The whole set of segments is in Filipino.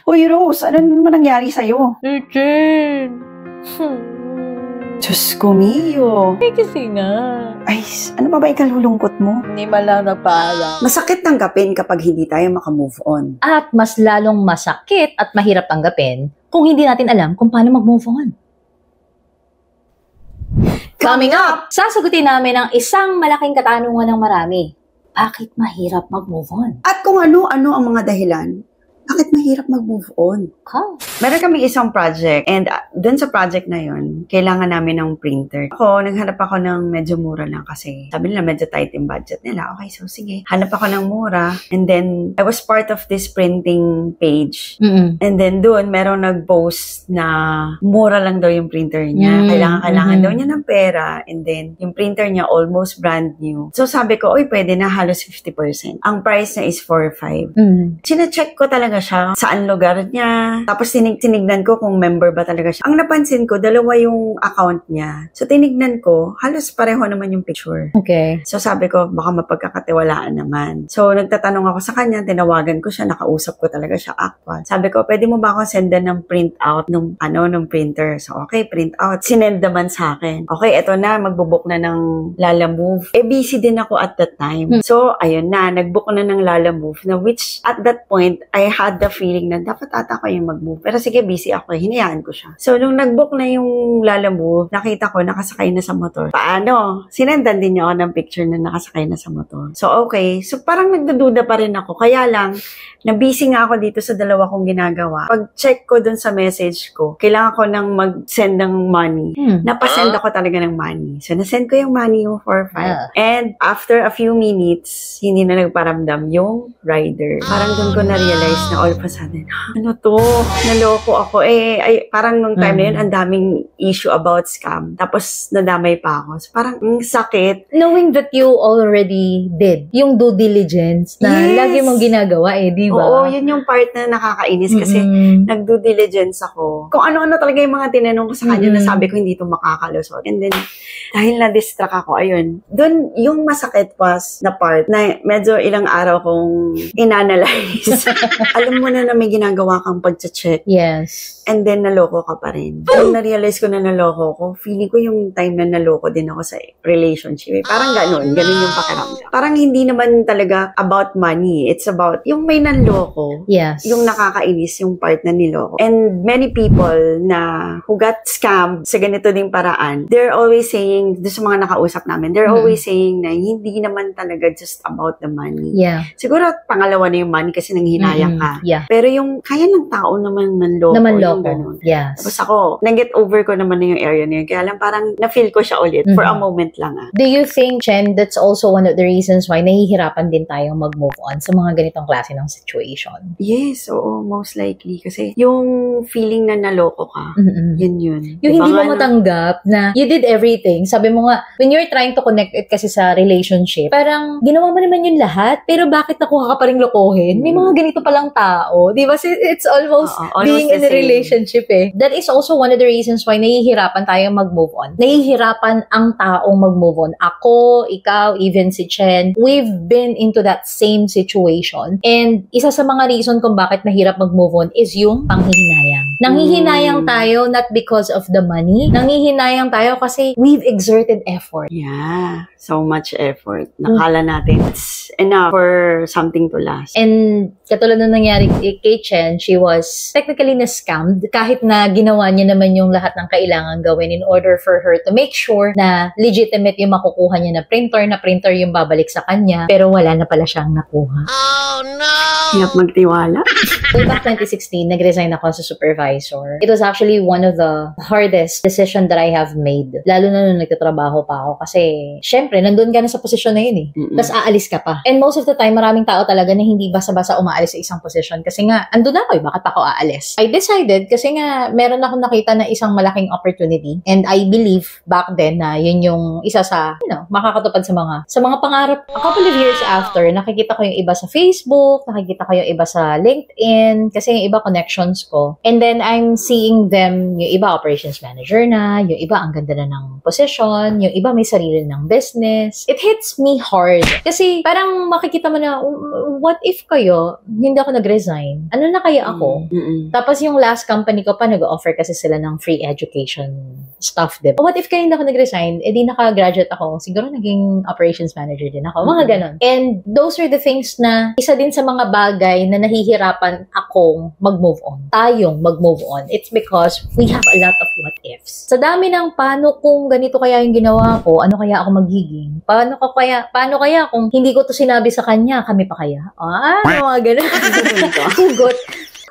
Uy, Rose, ano naman nangyari sa'yo? Jen! Diyos ko, Mio. Eh, kasi nga. Ay, ano ba ikalulungkot mo? Hindi man lang nagpaalam. Masakit tanggapin kapag hindi tayo makamove on. At mas lalong masakit at mahirap tanggapin kung hindi natin alam kung paano mag-move on. Coming up, sasagutin namin ang isang malaking katanungan ng marami. Bakit mahirap mag-move on? At kung ano-ano ang mga dahilan, bakit mahirap mag-move on? Meron kami isang project and dun sa project na yun, kailangan namin ng printer. Naghanap ako ng medyo mura lang kasi sabi nila medyo tight yung budget nila. Okay, so sige. Hanap ako ng mura and then I was part of this printing page. And then dun, meron nag-post na mura lang daw yung printer niya. Kailangan daw niya ng pera and then yung printer niya almost brand new. So sabi ko, oy, pwede na halos 50%. Ang price niya is 4,500. Sina-check ko talaga siya, saan lugar niya. Tapos tinignan ko kung member ba talaga siya. Ang napansin ko, dalawa yung account niya. So tinignan ko, halos pareho naman yung picture. Okay. So sabi ko, baka mapagkakatiwalaan naman. So nagtatanong ako sa kanya, tinawagan ko siya, nakausap ko talaga siya actual. Sabi ko, pwede mo ba ako sendan ng print out nung printer? So okay, print out. Sinend naman sa akin. Okay, eto na, magbubook na ng Lalamove. Busy din ako at that time. So ayun na, nagbook na ng Lalamove na which at that point, I had the feeling na dapat ata ko yung mag-move. Pero sige, busy ako. Hinayaan ko siya. So, nung nag-book na yung Lalamove, nakita ko nakasakay na sa motor. Paano? Sinendan din niya ako ng picture na nakasakay na sa motor. So, okay. So, parang nagdududa pa rin ako. Kaya lang, na-busy nga ako dito sa dalawa kong ginagawa. Pag-check ko dun sa message ko, kailangan ko nang mag-send ng money. Napasend ako talaga ng money. So, nasend ko yung money yung 4,500. And after a few minutes, hindi na nagparamdam yung rider. Parang dun ko na-realize na all of a sudden, ano to? Naloko ako. Parang nung time na yun, ang daming issue about scam. Tapos, nadamay pa ako. So, parang, sakit. Knowing that you already did yung due diligence na lagi mong ginagawa di ba? Oo, yun yung part na nakakainis kasi nag-due diligence ako. Kung ano-ano talaga yung mga tinanong ko sa kanya na sabi ko hindi ito makakalusot. And then, dahil na-distract ako, ayun, dun yung masakit was na part na medyo ilang araw kong inanalyze. Alam mo na may ginagawa kang pag-check. Yes. And then, naloko ka pa rin. Nung na-realize ko na naloko ko, feeling ko yung time na naloko din ako sa relationship. Parang ganun yung pakiramdam. Parang hindi naman talaga about money. It's about yung may nanloko. Yes. Yung nakakainis yung part na niloko. And many people na who got scammed sa ganito ding paraan, they're always saying, doon sa mga nakausap namin, they're always saying na hindi naman talaga just about the money. Yeah. Siguro pangalawa na yung money kasi nanghinayang ka. Yeah. Pero yung kaya ng tao naman manloko. Yung ganun. Yes. Tapos ako, nag-get over ko naman na yung area na yun. Kaya lang parang na-feel ko siya ulit for a moment lang. Do you think, Chen, that's also one of the reasons why nahihirapan din tayong mag-move on sa mga ganitong klase ng situation? Yes, oo, most likely. Kasi yung feeling na naloko ka, yun. Yung hindi mo matanggap na you did everything. Sabi mo nga, when you're trying to connect it kasi sa relationship, parang ginawa mo naman yun lahat, pero bakit nakuha ka pa rin lokohin? May mga ganito palang tao. Di ba? It's almost being in a relationship That is also one of the reasons why nahihirapan tayong mag-move on. Nahihirapan ang taong mag-move on. Ako, ikaw, even si Chen, we've been into that same situation. And isa sa mga reason kung bakit mahirap mag-move on is yung panghihinayang. Nanghihinayang tayo not because of the money. Nanghihinayang tayo kasi we've exerted effort. Yeah, so much effort. Nakala natin it's enough for something to last. And katulad na nangyari kay Chen, she was technically na-scammed kahit na ginawa niya naman yung lahat ng kailangan gawin in order for her to make sure na legitimate yung makukuha niya na printer yung babalik sa kanya, pero wala na pala siyang nakuha. Oh no! Hirap magtiwala. Way back 2016, nag-resign ako sa supervisor. It was actually one of the hardest decision that I have made. Lalo na nung nagtatrabaho pa ako kasi syempre, nandun ka na sa posisyon na yun Tapos aalis ka pa. And most of the time, maraming tao talaga na hindi basa-basa umaalis sa isang posisyon decision kasi nga, andun ako bakit ako aalis? I decided kasi nga, meron akong nakita na isang malaking opportunity and I believe back then na yun yung isa sa, makakatupad sa mga pangarap. A couple of years after, nakikita ko yung iba sa Facebook, nakikita ko yung iba sa LinkedIn, kasi yung iba connections ko. And then, I'm seeing them, yung iba operations manager na, yung iba ang ganda na ng position, yung iba may sarili ng business. It hits me hard. Kasi parang makikita mo na, what if kayo, hindi ako nag-resign? Ano na kaya ako? Tapos yung last company ko pa, nag-offer kasi sila ng free education stuff, diba? What if kayo hindi ako nag-resign? Eh di naka-graduate ako. Siguro naging operations manager din ako. Mga ganon. And those are the things na isa din sa mga bagay na nahihirapan akong mag-move on. Tayong mag-move on. It's because we have a lot of what ifs. Sa dami ng paano kung ganito kaya yung ginawa ko, ano kaya ako magiging? Paano kaya kung hindi ko to sinabi sa kanya, kami pa kaya? Mga ganon. Hugot.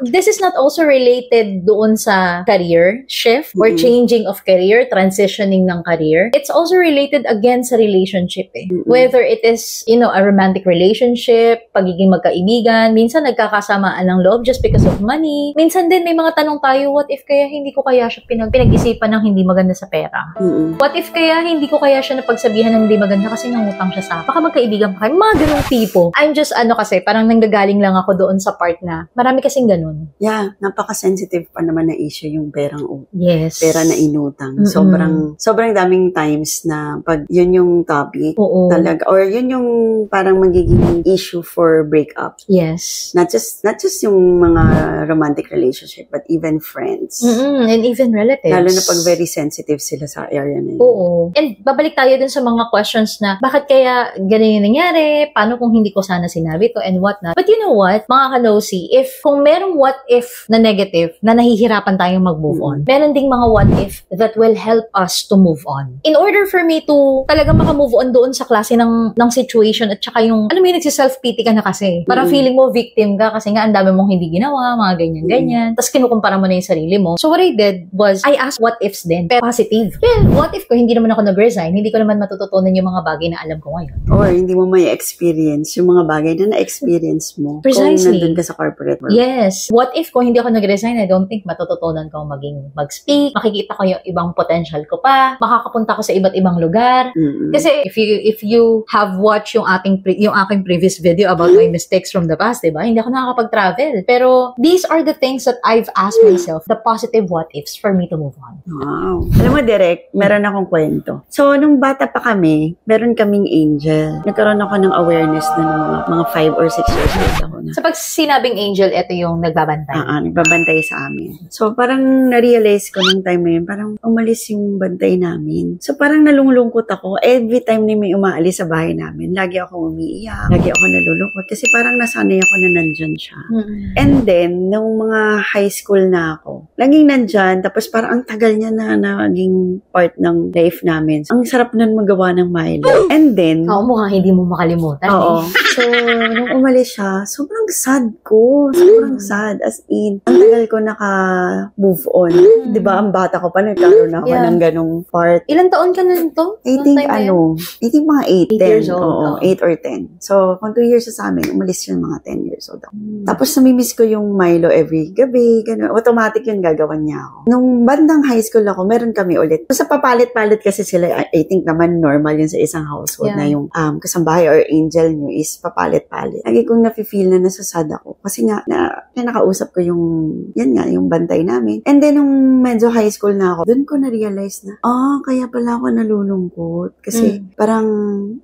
This is not also related doon sa career shift or changing of career, transitioning ng career. It's also related again sa relationship Whether it is, a romantic relationship, pagiging magkaibigan, minsan nagkakasamaan ng loob just because of money. Minsan din may mga tanong tayo, what if kaya hindi ko kaya siya pinag-isipan ng hindi maganda sa pera? What if kaya hindi ko kaya siya napagsabihan ng hindi maganda kasi nangutang siya sa akin? Baka magkaibigan pa kayo. Mga ganong tipo. I'm just kasi, parang nanggagaling lang ako doon sa part na marami kasing ganun. Yeah, napaka-sensitive pa naman na issue yung perang yes. pera na inutang. Sobrang daming times na pag yun yung topic talaga, or yun yung parang magiging issue for breakup. Yes. Not just yung mga romantic relationship, but even friends. And even relatives. Lalo na pag very sensitive sila sa area na yun. Oo. And babalik tayo dun sa mga questions na, bakit kaya ganun yung nangyari? Paano kung hindi ko sana sinabi to and what not? But you know what, mga kanosi, kung merong what if na negative, na nahihirapan tayong mag-move on, meron ding mga what if that will help us to move on. In order for me to talaga maka-move on doon sa klase ng situation at saka yung, alam mo yun, nagsi-self-pity ka na kasi. Parang feeling mo victim ka kasi nga ang dami mong hindi ginawa, mga ganyan-ganyan. Tapos kinukumpara mo na yung sarili mo. So what I did was, I asked what ifs din, pero positive. Well, what if ko hindi naman ako nag-resign, hindi ko naman matututunan yung mga bagay na alam ko ngayon. Or hindi mo may experience yung mga bagay na na-experience mo. Precisely. Kung nandun ka sa corporate world. Yes. What if kung hindi ako nag-resign, I don't think matututunan ko mag-speak, makikita ko yung ibang potential ko pa, makakapunta ko sa iba't ibang lugar. Kasi if you have watched yung aking previous video about my mistakes from the past, diba? Hindi ako nakakapag-travel. Pero these are the things that I've asked myself, the positive what ifs for me to move on. Wow. Alam mo, Direk, meron akong kwento. So, nung bata pa kami, meron kaming angel. Nagkaroon ako ng awareness na mga 5 or 6 years old ako na. So, pag sinabing angel, ito yung nagbabantay. Nagbabantay sa amin. So, parang na-realize ko nung time na yun, parang umalis yung bantay namin. So, parang nalulungkot ako. Every time na may umaalis sa bahay namin, lagi ako umiiyak, lagi ako nalulungkot. Kasi parang nasanay ako na nandyan siya. And then, nung mga high school na ako, laging nandyan, tapos parang ang tagal niya na naging part ng life namin. So, ang sarap nun magawa ng Milo. And then, mukhang hindi mo makalimutan. Oo. So, nung umalis siya, sobrang sad ko. Sobrang sad. As in, ang tagal ko naka-move on. Diba, ang bata ko pa, nagkaroon ako ng ganong part. Ilang taon ka na nito? I think mga 8, 10. Years old. Oo, 8 or 10. So, kung 2 years sa amin, umalis yun mga 10 years old ako. Tapos, namimiss ko yung Milo every gabi. Ganun. Automatic yun gagawan niya ako. Nung bandang high school ako, meron kami ulit. So, sa papalit-palit kasi sila, I think naman normal yun sa isang household na yung kasambahay or angel nyo is papalit-palit. Lagi kong nafe-feel na nasasad ako. Kasi nga, nakausap ko yung bantay namin. And then, nung medyo high school na ako, dun ko na-realize na, kaya pala ako nalulungkot. Kasi parang,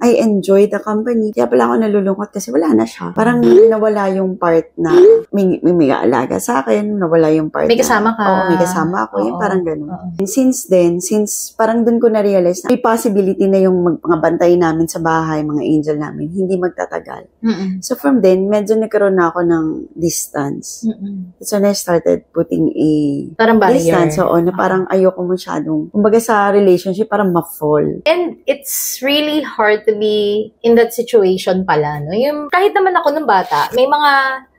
I enjoy the company. Kaya pala ako nalulungkot kasi wala na siya. Parang nawala yung part na may alaga sa akin, nawala yung part may kasama ka. Oo, may kasama ako. Yung parang ganun. And since parang dun ko na-realize na may possibility na yung mga bantay namin sa bahay, mga angel namin, hindi magtatagal. So from then, medyo nagkaroon na ako ng distance. So I started putting a parang distance. Oo, na parang ayoko masyadong, kumbaga sa relationship, parang ma-fall. And it's really hard to be in that situation pala, no? Yung, kahit naman ako nung bata, may mga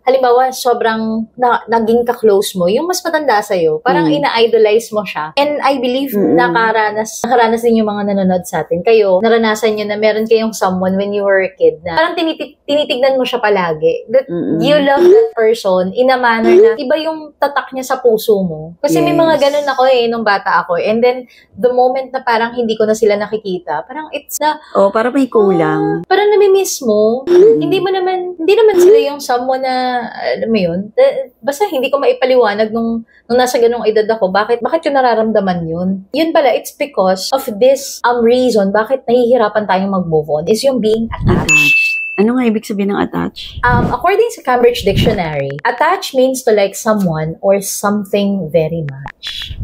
halimbawa, sobrang naging ka-close mo, yung mas matanda sa'yo, parang ina-idolize mo siya. And I believe nakaranas din yung mga nanonood sa atin. Kayo, naranasan nyo na meron kayong someone when you were a kid na parang tinitignan mo siya palagi. That you love that person in a manner na iba yung tatak niya sa puso mo. Kasi may mga ganun ako nung bata ako. And then, the moment na parang hindi ko na sila nakikita, parang it's na, parang may kulang. Parang namimiss mo. Hindi naman sila yung someone na, alam mo yun, basta hindi ko maipaliwanag nung nasa ganung edad ako, bakit yung nararamdaman yun? Yun pala, it's because of this reason bakit nahihirapan tayong mag-move on is yung being attached. Ano nga ibig sabihin ng attach? According sa Cambridge Dictionary, attach means to like someone or something very much.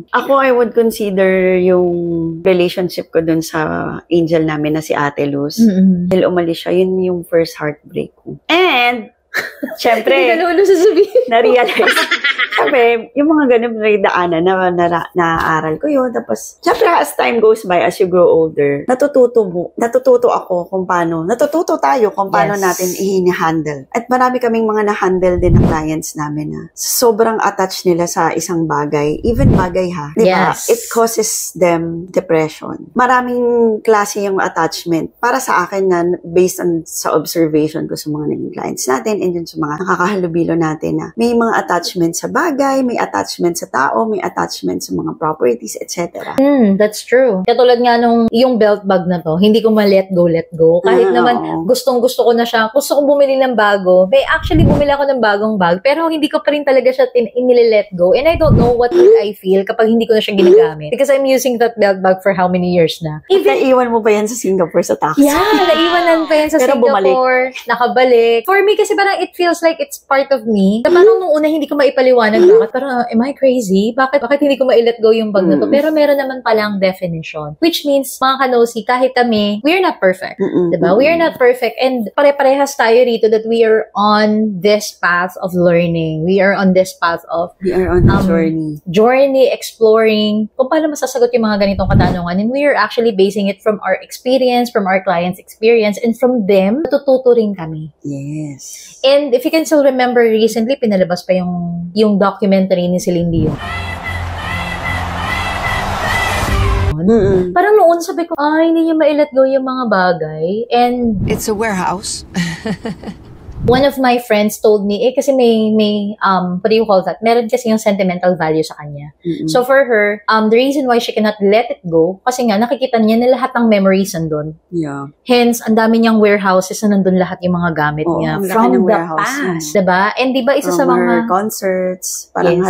Ako, I would consider yung relationship ko dun sa angel namin na si Ate Luz. Dahil umalis siya, yun yung first heartbreak ko. And, syempre, na-realize. Sabi, yung mga ganun na daanan na naaaral ko yun. Tapos, syempre, as time goes by, as you grow older, natututo tayo kung paano natin i-handle. At marami kaming mga na-handle din ng clients namin na sobrang attached nila sa isang bagay. Even bagay ha. Diba? Yes. It causes them depression. Maraming klase yung attachment. Para sa akin na, based on sa observation ko sa mga naging clients natin and yun sa mga nakakahalubilo natin na may mga attachment sa bagay, may attachment sa tao, may attachment sa mga properties, etc. That's true. Katulad nga nung yung belt bag na to, hindi ko ma-let go. Kahit naman gustong-gusto ko na siya, gusto kong bumili ng bago. May actually bumili ako ng bagong bag, pero hindi ko pa rin talaga siya let go. And I don't know what will I feel kapag hindi ko na siya ginagamit. Because I'm using that belt bag for how many years na. Naiwan mo pa yan sa Singapore sa taxi? Yeah, naiwanan pa yan sa pero Singapore. Nakabalik. For me, kasi parang it feels like it's part of me. Na parang nung una hindi ko maipaliwanag bakit. Parang, am I crazy? Bakit hindi ko ma-let go yung bag na to? Pero meron naman palang definition. Which means, mga kanosi, kahit kami, we're not perfect. Diba? We are not perfect. And pare-parehas tayo rito that we are on this path of learning. We are on this path of we are on the journey, exploring, kung paano masasagot yung mga ganitong katanungan. And we are actually basing it from our experience, from our clients' experience, and from them, natututo rin kami. Yes. And if you can still remember, recently, pinalabas pa yung documentary ni Celine Dion. Parang noon sabi ko, hindi niya ma-let go yung mga bagay. And it's a warehouse. one of my friends told me, kasi may what do you call that? Meron kasi yung sentimental value sa kanya. So for her, the reason why she cannot let it go, kasi nga nakikita niya na lahat ng memories nandun. Yeah. Hence, ang dami niyang warehouses na nandun lahat yung mga gamit niya from the past. Diba? And diba isa sa mga concerts, parang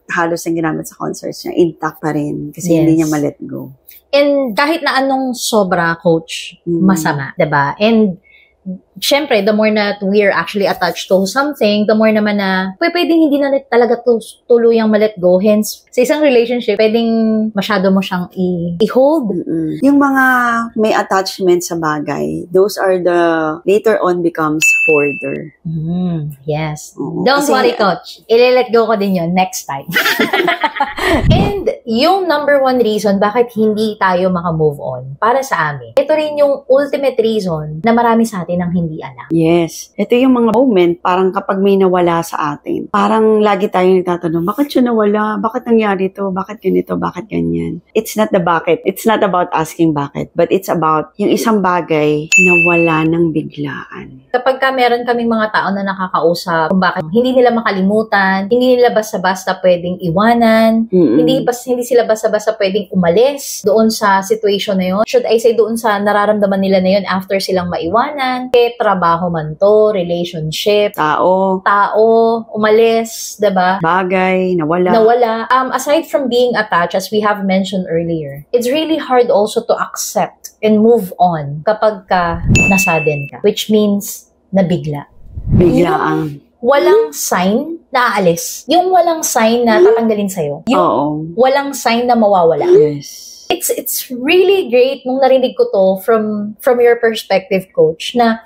halos ang ginamit sa concerts niya, intact pa rin kasi hindi niya ma-let go. And kahit na anong sobra, coach, masama. Diba? And syempre, the more na we are actually attached to something, the more naman na pwedeng hindi na talaga tuluyang ma-let go. Hence, sa isang relationship, pwedeng masyado mo siyang i-hold. Yung mga may attachment sa bagay, those are the later on becomes hoarder. Yes. Don't worry, coach. I-let go ko din yun next time. And yung number one reason bakit hindi tayo maka-move on para sa amin, ito rin yung ultimate reason na marami sa atin ang hindi alam. Yes. Ito yung mga moment, parang kapag may nawala sa atin, parang lagi tayong nagtatanong, bakit siya nawala? Bakit nangyari to? Bakit ganito? Bakit ganyan? It's not the bakit. It's not about asking bakit, but it's about yung isang bagay na wala ng biglaan. Kapag meron kaming mga tao na nakakausap kung bakit hindi nila makalimutan, hindi nila basta-basta pwedeng iwanan, hindi sila basta-basta pwedeng umalis doon sa situation na yun. Should I say doon sa nararamdaman nila na yun after silang maiwanan, trabaho man to, relationship, tao, umalis, diba? Bagay, nawala. Aside from being attached, as we have mentioned earlier, it's really hard also to accept and move on kapag nasadden ka. Which means, nabigla. Biglaan. Walang sign na aalis. Yung walang sign na tatanggalin sa'yo. Yung walang sign na mawawala. Yes. it's really great nung narinig ko to from your perspective, coach, na,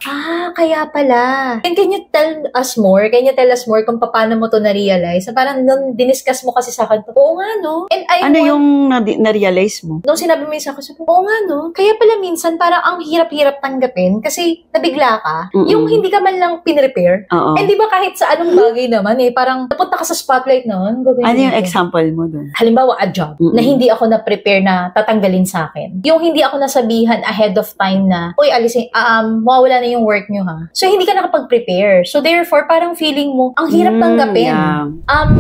kaya pala. And can you tell us more? Can you tell us more kung paano mo to na-realize? Na parang nung diniscuss mo kasi sa akin, oo nga, no? And ano yung na-realize mo? Nung sinabi mo yun sa akin, oo nga, no? Kaya pala minsan, parang ang hirap-hirap tanggapin kasi nabigla ka. Yung hindi ka man lang pinrepare. And di ba kahit sa anong bagay naman parang napunta ka sa spotlight noon. Ano yung example mo dun? Halimbawa, a job na hindi ako na-prepare na tatanggalin sa akin. Yung hindi ako nasabihan ahead of time na, uy, alisin, mawawala na yung work nyo, ha? So, hindi ka nakapag-prepare. So, therefore, parang feeling mo, ang hirap tanggapin.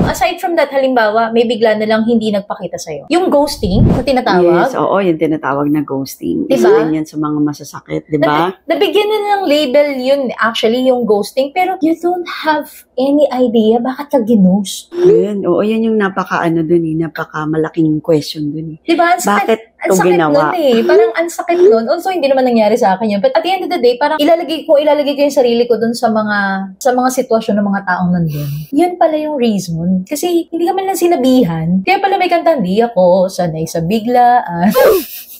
Aside from that, halimbawa, may bigla na lang hindi nagpakita sa'yo. Yung ghosting na tinatawag. Yes, oo, yung tinatawag na ghosting. Diba? Isa din yan sa mga masasakit, di ba? Nabigyan na ng label yun, actually, yung ghosting. Pero you don't have any idea bakit ka ginost. Yun, oo, yun yung napaka-malaking question dun. Diba? Bakit ang sakit ginawa? nun Parang ang sakit nun. Also, hindi naman nangyari sa akin yun. But at the end of the day, parang ilalagay ko yung sarili ko dun sa mga sitwasyon ng mga taong nandun. Yun pala yung reason. Kasi hindi ka man lang sinabihan. Kaya pala may kanta, di ako sanay sa biglaan.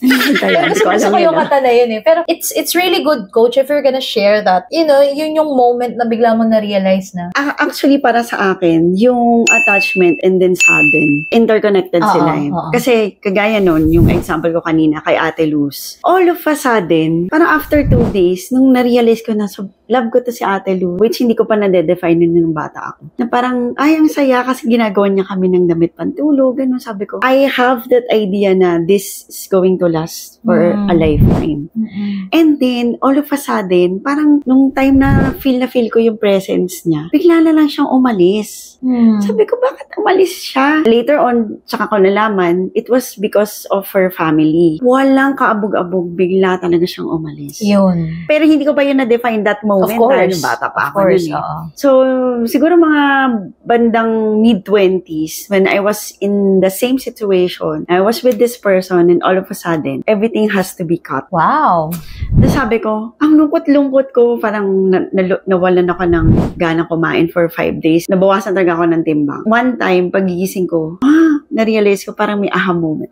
Gusto ko yung kanta na yun Pero it's really good, coach, if you're gonna share that. You know, yun yung moment na bigla mo na-realize na. Actually, para sa akin, yung attachment and then sudden, interconnected sila Kasi, kagaya nun, yung example ko kanina kay Ate Luz, all of a sudden, parang after 2 days, nung na-realize ko na, love ko to si Ate Luz, which hindi ko pa na-define nun nung bata ako. Na parang, ang saya kasi ginagawa niya kami ng damit pantulog, ganun, sabi ko. I have that idea na this is going to last for a lifetime. And then, all of a sudden, parang nung time na feel ko yung presence niya, bigla na lang siyang umalis. Sabi ko, bakit umalis siya? Later on, tsaka ko nalaman, it was because of her family. Walang kaabog-abog, bigla talaga siyang umalis. Yun. Pero hindi ko pa yun na-define that moment. Of course. Dahil bata pa ako. Of course, So, siguro mga bandang mid-20s, when I was in the same situation, I was with this person and all of a sudden, everything has to be cut. Wow. Sabi ko, ang lungkot-lungkot ko, parang nawalan ako ng ganang kumain for 5 days. Nabawasan talaga ako ng timbang. One time, pagigising ko, na-realize ko parang may aha moment.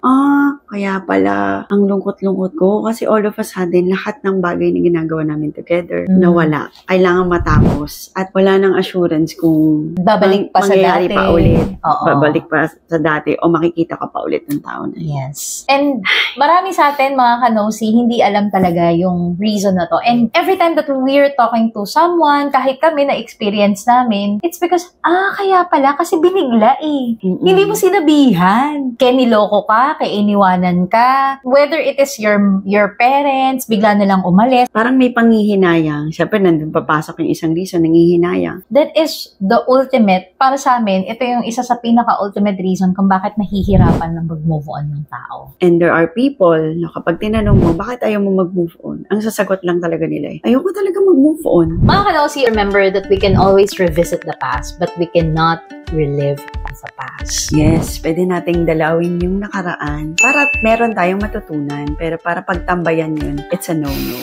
Kaya pala, ang lungkot-lungkot ko kasi all of a sudden, lahat ng bagay na ginagawa namin together, nawala. Kailangan matapos. At wala nang assurance kung babalik pa sa dati. Pa ulit. Babalik pa sa dati o makikita ka pa ulit ng tao na yun. Yes. And marami sa atin, mga kanosi, hindi alam talaga yung reason na to. And every time that we're talking to someone, kahit kami na-experience namin, it's because, kaya pala, kasi binigla Hindi mo sinabihan. Kaya niloko ka, kaya iniwanan ka. Whether it is your parents, bigla na lang umalis. Parang may panghihinayang. Siyempre, nandun papasok yung isang reason, nanghihinayang. That is the ultimate. Para sa amin, ito yung isa sa pinaka-ultimate reason kung bakit nahihirapan na mag-move on ng tao. And there are people na kapag tinanong mo, bakit ayaw mo mag-move on? Ang sasagot lang talaga nila ayoko talaga mag-move on. Mga kanosi, remember that we can always revisit the past, but we cannot relive the past. Yes, pwede nating dalawin yung nakaraan para meron tayong matutunan. Pero para pagtambayan yun, it's a no-no.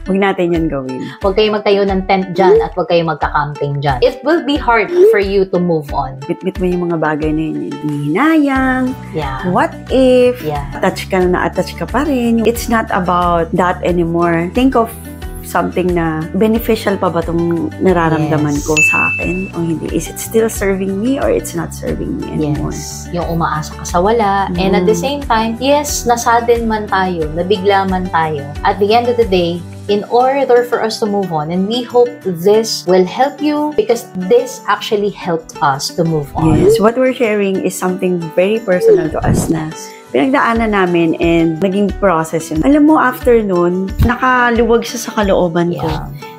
Huwag natin yun gawin. Huwag kayo magtayo ng tent dyan at huwag kayo magka-camping dyan. It will be hard for you to move on. Bit-bit mo yung mga bagay na yun. Hinayang. Yeah. What if? Yeah. Attach ka na attach ka pa rin. It's not about that anymore. Think of something na beneficial pa ba itong nararamdaman ko sa akin o hindi? Is it still serving me or it's not serving me anymore? Yes. Yung umaasa ka sa wala. And at the same time, yes, nasadden man tayo, nabigla man tayo. At the end of the day, in order for us to move on, and we hope this will help you because this actually helped us to move on. Yes, what we're sharing is something very personal to us na pinagdaanan namin and naging process yun. Alam mo, after nun, nakaluwag siya sa kalooban ko.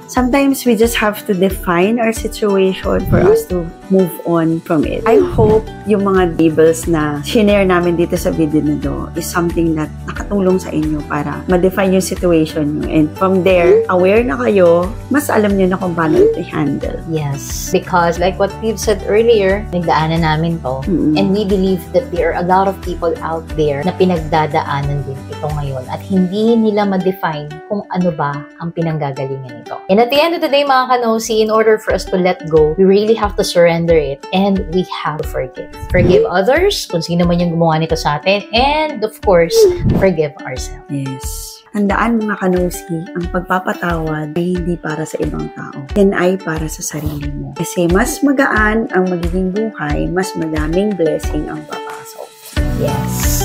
Sometimes we just have to define our situation for us to move on from it. I hope yung mga labels na shinare namin dito sa video na to is something that nakatulong sa inyo para ma-define yung situation nyo. And from there, aware na kayo, mas alam nyo na kung paano ito i-handle. Yes. Because like what we've said earlier, nagdaanan namin to. And we believe that there are a lot of people out there na pinagdadaanan din ito ngayon at hindi nila ma-define kung ano ba ang pinanggagalingan nito. And At the end of the day, mga kanosi, in order for us to let go, we really have to surrender it and we have to forgive. Forgive others, kung sino man yung gumawa nito sa atin, and of course, forgive ourselves. Yes. Tandaan mga kanosi, ang pagpapatawad ay hindi para sa ibang tao. Yan ay para sa sarili mo. Kasi mas magaan ang magiging buhay, mas madaming blessing ang papasok. Yes.